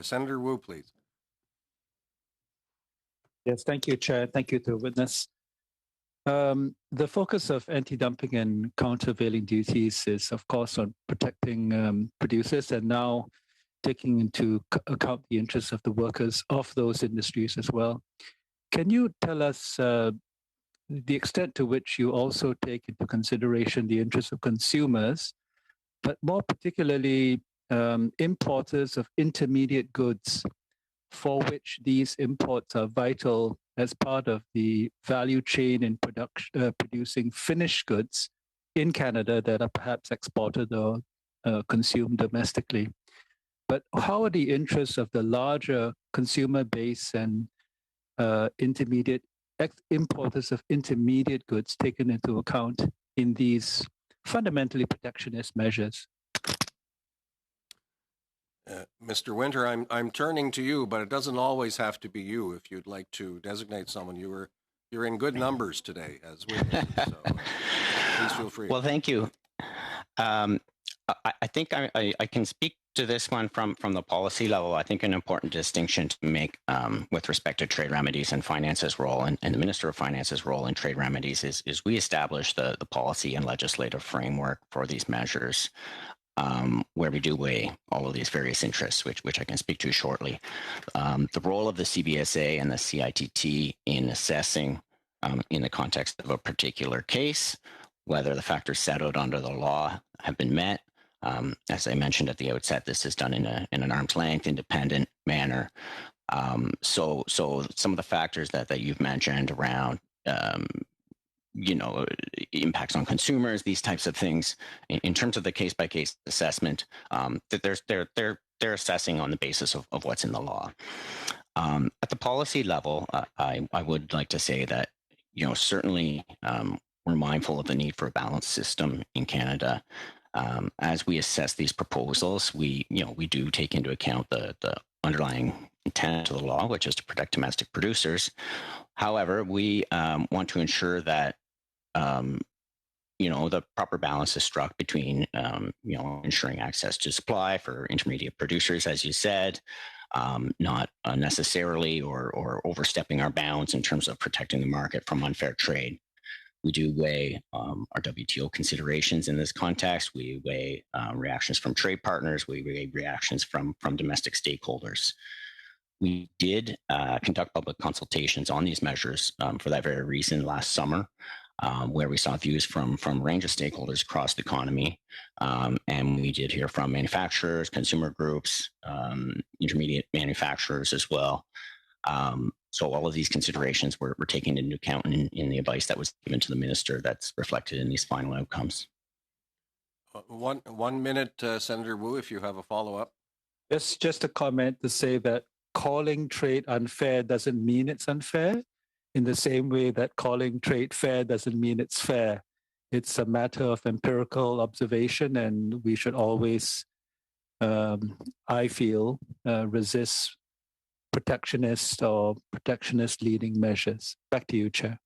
Senator Wu, please. Yes, thank you, Chair. Thank you to the witness. The focus of anti-dumping and countervailing duties is, of course, on protecting producers and now taking into account the interests of the workers of those industries as well. Can you tell us the extent to which you also take into consideration the interests of consumers, but more particularly importers of intermediate goods for which these imports are vital as part of the value chain in producing finished goods in Canada that are perhaps exported or consumed domestically? But how are the interests of the larger consumer base and importers of intermediate goods taken into account in these fundamentally protectionist measures? Mr. Winter, I'm turning to you, but it doesn't always have to be you. If you'd like to designate someone, you're in good numbers today as witnesses. So please feel free. Well, thank you. I think I can speak to this one from the policy level. I think an important distinction to make with respect to trade remedies and finance's role and the Minister of Finance's role in trade remedies is we establish the policy and legislative framework for these measures, where we do weigh all of these various interests, which I can speak to shortly. The role of the CBSA and the CITT in assessing, in the context of a particular case, whether the factors set out under the law have been met. As I mentioned at the outset, this is done in an arm's length, independent manner. So some of the factors that you've mentioned around impacts on consumers, these types of things, in terms of the case-by-case assessment, that they're assessing on the basis of what's in the law. At the policy level, I would like to say that, certainly we're mindful of the need for a balanced system in Canada. As we assess these proposals, we do take into account the underlying intent of the law, which is to protect domestic producers. However, we want to ensure that the proper balance is struck between ensuring access to supply for intermediate producers, as you said, not unnecessarily or overstepping our bounds in terms of protecting the market from unfair trade. We do weigh our WTO considerations in this context. We weigh reactions from trade partners. We weigh reactions from domestic stakeholders. We did conduct public consultations on these measures for that very reason last summer, where we saw views from a range of stakeholders across the economy. And we did hear from manufacturers, consumer groups, intermediate manufacturers as well. So all of these considerations were taken into account in the advice that was given to the minister that's reflected in these final outcomes. 1 minute, Senator Wu, if you have a follow-up. Just a comment to say that calling trade unfair doesn't mean it's unfair, in the same way that calling trade fair doesn't mean it's fair. It's a matter of empirical observation, and we should always, I feel, resist protectionist leading measures. Back to you, Chair.